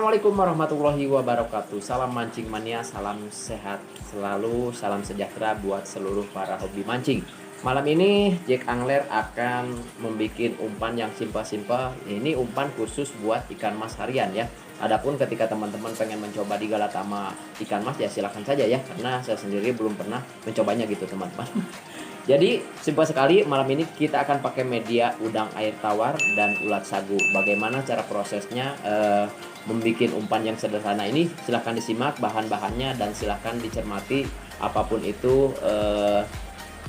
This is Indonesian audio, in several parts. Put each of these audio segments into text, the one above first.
Assalamualaikum warahmatullahi wabarakatuh. Salam mancing mania, salam sehat selalu, salam sejahtera buat seluruh para hobi mancing. Malam ini Jack Angler akan membuat umpan yang simpel-simpel. Ini umpan khusus buat ikan mas harian ya. Adapun ketika teman-teman pengen mencoba di Galatama ikan mas ya silakan saja ya, karena saya sendiri belum pernah mencobanya gitu teman-teman. Jadi simpel sekali, malam ini kita akan pakai media udang air tawar dan ulat sagu. Bagaimana cara prosesnya membuat umpan yang sederhana ini? Silahkan disimak bahan-bahannya dan silahkan dicermati apapun itu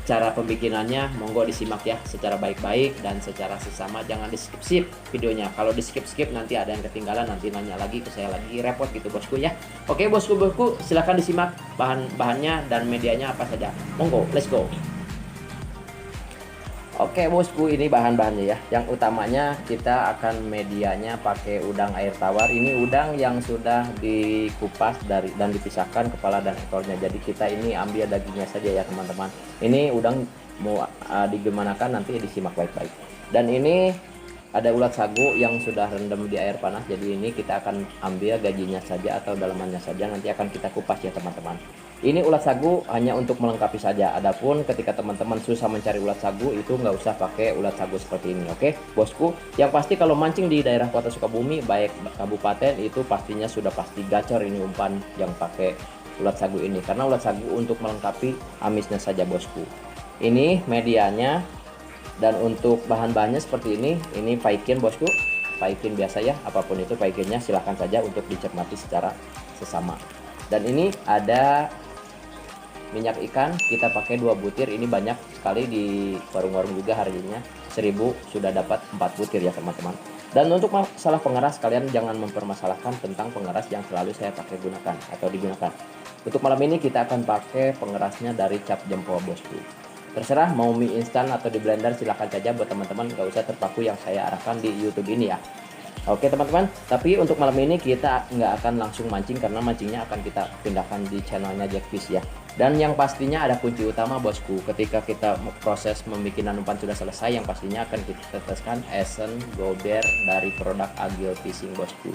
cara pembikinannya. Monggo disimak ya secara baik-baik dan secara sesama, jangan di skip-skip videonya. Kalau di skip-skip nanti ada yang ketinggalan, nanti nanya lagi ke saya lagi, repot gitu bosku ya. Oke bosku silahkan disimak bahan-bahannya dan medianya apa saja. Monggo, let's go. Oke bosku, ini bahan-bahannya ya. Yang utamanya kita akan medianya pakai udang air tawar. Ini udang yang sudah dikupas dan dipisahkan kepala dan ekornya. Jadi kita ini ambil dagingnya saja ya teman-teman. Ini udang mau digimanakan nanti disimak baik-baik. Dan ini ada ulat sagu yang sudah rendam di air panas. Jadi ini kita akan ambil gajinya saja atau dalamannya saja, nanti akan kita kupas ya teman-teman. Ini ulat sagu hanya untuk melengkapi saja. Adapun ketika teman-teman susah mencari ulat sagu, itu nggak usah pakai ulat sagu seperti ini. Oke bosku, yang pasti kalau mancing di daerah kota Sukabumi baik kabupaten, itu pastinya sudah pasti gacor ini umpan yang pakai ulat sagu ini, karena ulat sagu untuk melengkapi amisnya saja bosku. Ini medianya. Dan untuk bahan-bahannya seperti ini paikin bosku, paikin biasa ya, apapun itu paikinnya silahkan saja untuk dicermati secara sesama. Dan ini ada minyak ikan, kita pakai 2 butir, ini banyak sekali di warung-warung juga harganya 1000 sudah dapat 4 butir ya teman-teman. Dan untuk masalah pengeras, kalian jangan mempermasalahkan tentang pengeras yang selalu saya pakai gunakan atau digunakan. Untuk malam ini kita akan pakai pengerasnya dari cap jempol bosku. Terserah mau mie instan atau di blender silahkan saja buat teman-teman, gak usah terpaku yang saya arahkan di YouTube ini ya. Oke teman-teman, tapi untuk malam ini kita nggak akan langsung mancing karena mancingnya akan kita pindahkan di channelnya Jack Fish ya. Dan yang pastinya ada kunci utama bosku, ketika kita proses pembikinan umpan sudah selesai, yang pastinya akan kita teteskan esen gober dari produk Agil Fishing bosku.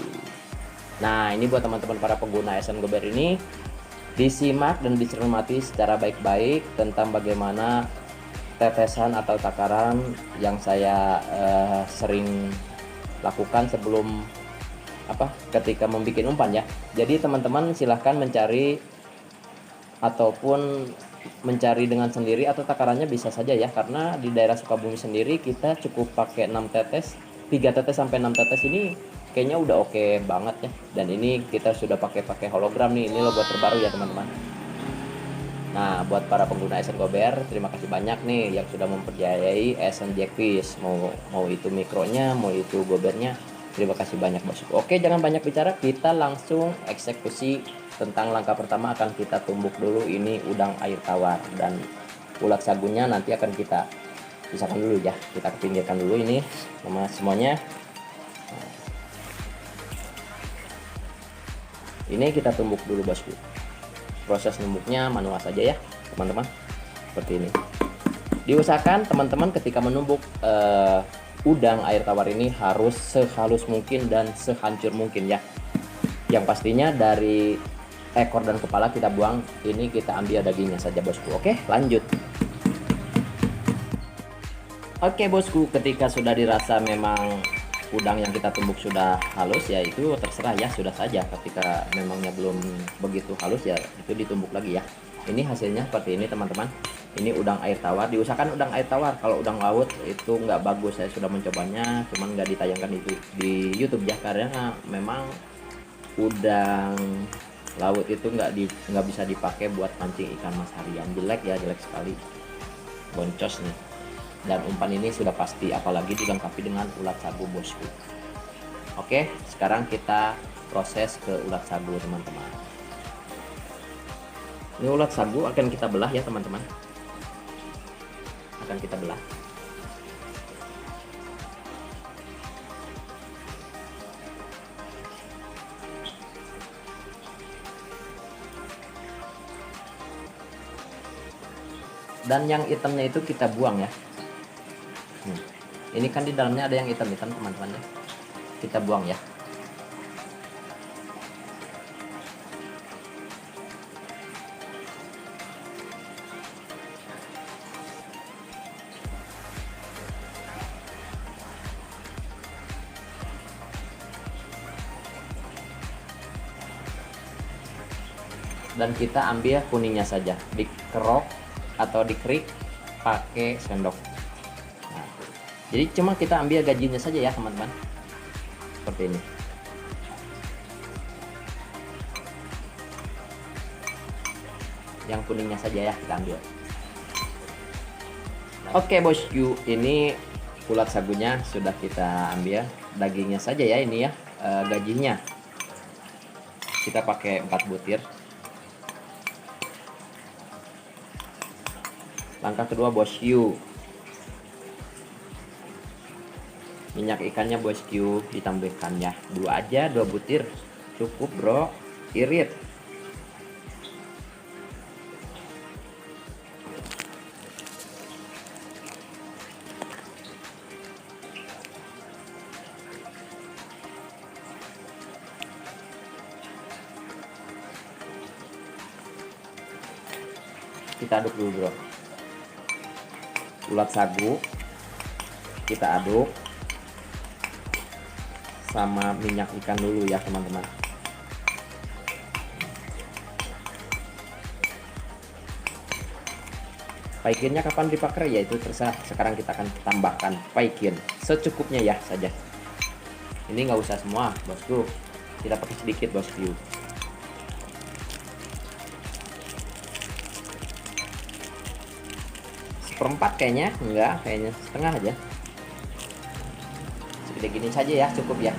Nah ini buat teman-teman para pengguna esen gober ini, disimak dan dicermati secara baik-baik tentang bagaimana tetesan atau takaran yang saya sering lakukan sebelum ketika membuat umpan ya. Jadi teman-teman silahkan mencari ataupun mencari dengan sendiri atau takarannya bisa saja ya, karena di daerah Sukabumi sendiri kita cukup pakai 6 tetes, 3 tetes sampai 6 tetes ini kayaknya udah oke banget ya. Dan ini kita sudah pakai hologram nih, ini logo terbaru ya teman-teman. Nah buat para pengguna esen gober, terima kasih banyak nih yang sudah mempercayai esen Jack Fish, mau itu mikronya mau itu gobernya, terima kasih banyak bosku. Oke jangan banyak bicara, kita langsung eksekusi. Tentang langkah pertama akan kita tumbuk dulu ini udang air tawar, dan ulat sagunya nanti akan kita pisahkan dulu ya, kita pinggirkan dulu ini semuanya. Ini kita tumbuk dulu bosku. Proses numbuknya manual saja ya teman-teman, seperti ini. Diusahakan teman-teman ketika menumbuk udang air tawar ini harus sehalus mungkin dan sehancur mungkin ya. Yang pastinya dari ekor dan kepala kita buang, ini kita ambil dagingnya saja bosku. Oke lanjut. Oke bosku, ketika sudah dirasa memang udang yang kita tumbuk sudah halus ya, itu terserah ya, sudah saja. Ketika memangnya belum begitu halus ya itu ditumbuk lagi ya. Ini hasilnya seperti ini teman-teman. Ini udang air tawar, diusahakan udang air tawar. Kalau udang laut itu nggak bagus, saya sudah mencobanya cuman nggak ditayangkan di YouTube ya, karena memang udang laut itu nggak bisa dipakai buat mancing ikan mas harian, jelek ya, jelek sekali, boncos nih. Dan umpan ini sudah pasti, apalagi dilengkapi dengan ulat sagu bosku. Oke sekarang kita proses ke ulat sagu teman-teman. Ini ulat sagu akan kita belah ya teman-teman, akan kita belah. Dan yang hitamnya itu kita buang ya. Ini kan di dalamnya ada yang hitam-hitam teman-teman ya, kita buang ya. dan kita ambil kuningnya saja, dikerok atau dikerik pakai sendok. Nah, jadi cuma kita ambil gajinya saja ya teman-teman, seperti ini. Yang kuningnya saja ya kita ambil. Oke bosku, ini ulat sagunya sudah kita ambil, dagingnya saja ya ini ya. Gajinya kita pakai 4 butir. Langkah kedua bosku, minyak ikannya bosku ditambahkan ya, 2 aja, 2 butir cukup bro. Irit. Kita aduk dulu bro, ulat sagu kita aduk sama minyak ikan dulu ya teman-teman. Paikinnya kapan dipakai ya itu terserah. Sekarang kita akan tambahkan paikin secukupnya ya saja. Ini nggak usah semua bosku, kita pakai sedikit bosku. Seperempat kayaknya, enggak, kayaknya setengah aja. Segede gini saja ya, cukup ya.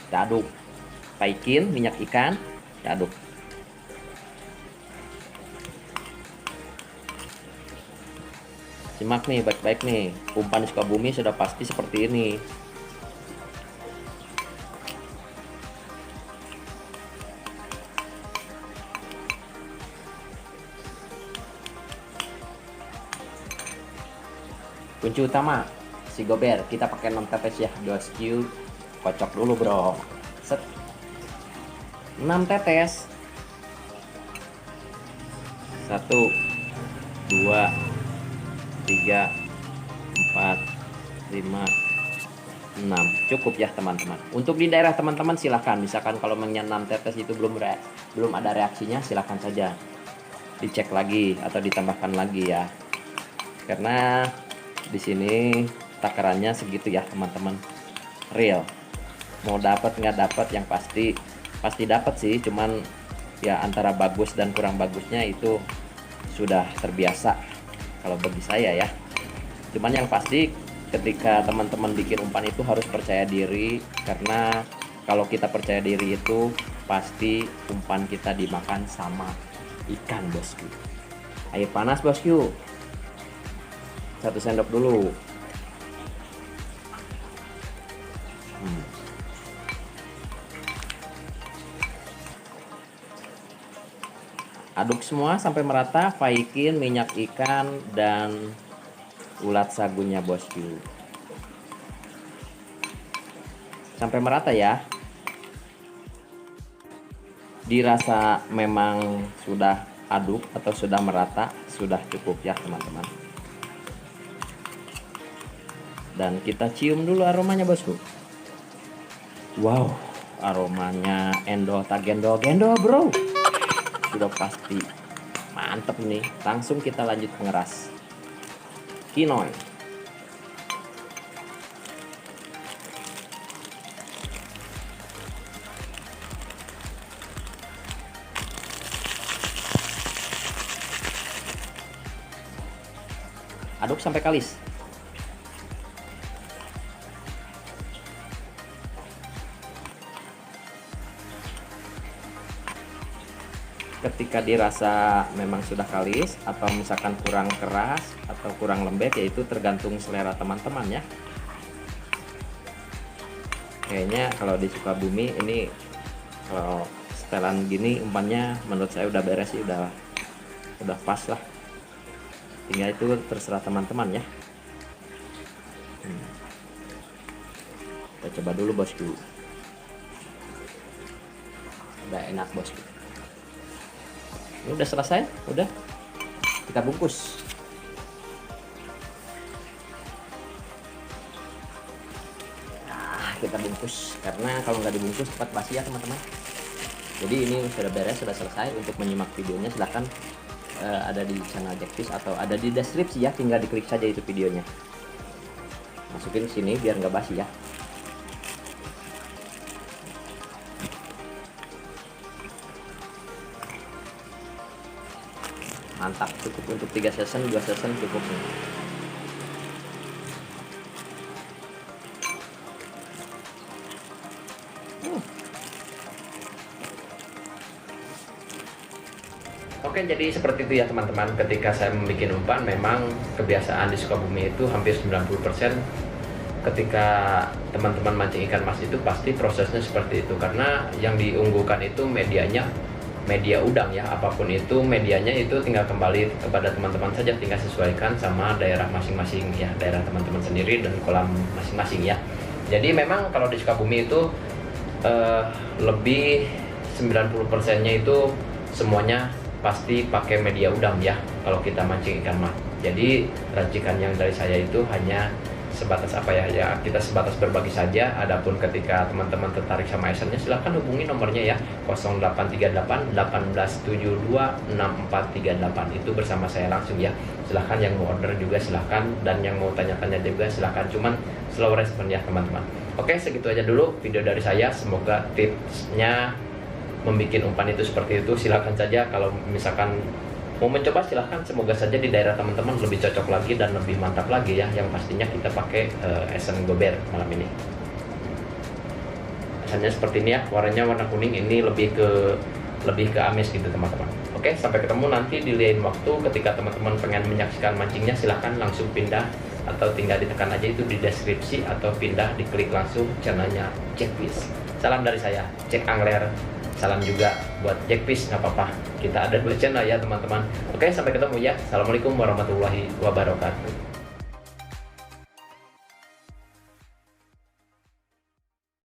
Kita aduk paikin minyak ikan, kita aduk. Simak nih baik-baik nih, umpan Sukabumi sudah pasti seperti ini. Kunci utama si gober, kita pakai 6 tetes ya, 2 skew. Kocok dulu bro, set 6 tetes, 1 2 3 4 5 6, cukup ya teman-teman. Untuk di daerah teman-teman silahkan, misalkan kalau 6 tetes itu belum ada reaksinya, silahkan saja dicek lagi atau ditambahkan lagi ya, karena di sini takarannya segitu ya teman-teman, real. Mau dapat nggak dapat, yang pasti dapat sih, cuman ya antara bagus dan kurang bagusnya itu sudah terbiasa kalau bagi saya ya. Cuman yang pasti ketika teman-teman bikin umpan itu harus percaya diri, karena kalau kita percaya diri itu pasti umpan kita dimakan sama ikan bosku. Air panas bosku, 1 sendok dulu. Aduk semua sampai merata, paikin minyak ikan dan ulat sagunya bosku. Sampai merata ya. Dirasa memang sudah aduk atau sudah merata, sudah cukup ya teman-teman. Dan kita cium dulu aromanya bosku. Wow, aromanya endol tak gendol bro. Sudah pasti mantep nih. Langsung kita lanjut pengeras kinoy. Aduk sampai kalis. Ketika dirasa memang sudah kalis atau misalkan kurang keras atau kurang lembek, yaitu tergantung selera teman-teman ya. Kayaknya kalau di Sukabumi ini kalau setelan gini umpannya menurut saya udah beres sih, udah pas lah. Tinggal itu terserah teman-teman ya. Kita coba dulu bosku. Udah enak bosku. Ini udah selesai, udah kita bungkus. kita bungkus, karena kalau nggak dibungkus cepat basi ya teman-teman. Jadi ini sudah beres, sudah selesai. Untuk menyimak videonya silahkan ada di channel Jackfish atau ada di deskripsi ya, tinggal diklik saja itu videonya. Masukin sini biar nggak basi ya. Mantap, cukup untuk 3 season, 2 season cukup nih. Oke, jadi seperti itu ya teman-teman. Ketika saya membuat umpan, memang kebiasaan di Sukabumi itu hampir 90% ketika teman-teman mancing ikan mas itu pasti prosesnya seperti itu. Karena yang diunggulkan itu medianya media udang ya, apapun itu medianya itu tinggal kembali kepada teman-teman saja, tinggal sesuaikan sama daerah masing-masing ya, daerah teman-teman sendiri dan kolam masing-masing ya. Jadi memang kalau di Sukabumi itu lebih 90%-nya itu semuanya pasti pakai media udang ya kalau kita mancing ikan mas. Jadi racikan yang dari saya itu hanya sebatas apa ya, kita sebatas berbagi saja. Adapun ketika teman-teman tertarik sama esennya, silahkan hubungi nomornya ya, 0838 1872 6438, itu bersama saya langsung ya. Silahkan yang mau order juga silahkan, dan yang mau tanya-tanya juga silahkan, cuman slow respon ya teman-teman. Oke, segitu aja dulu video dari saya. Semoga tipsnya membuat umpan itu seperti itu. Silahkan saja kalau misalkan mau mencoba, silahkan. Semoga saja di daerah teman-teman lebih cocok lagi dan lebih mantap lagi ya. Yang pastinya kita pakai esen gober malam ini. Esennya seperti ini ya, warnanya warna kuning. Ini lebih ke amis gitu teman-teman. Oke, sampai ketemu nanti di lain waktu. Ketika teman-teman pengen menyaksikan mancingnya, silahkan langsung pindah atau tinggal ditekan aja itu di deskripsi, atau pindah diklik langsung channelnya Jackfish. Salam dari saya, Cek Angler. Salam juga buat Jackfish, nggak apa-apa. Kita ada 2 channel ya teman-teman. Oke, sampai ketemu ya. Assalamualaikum warahmatullahi wabarakatuh.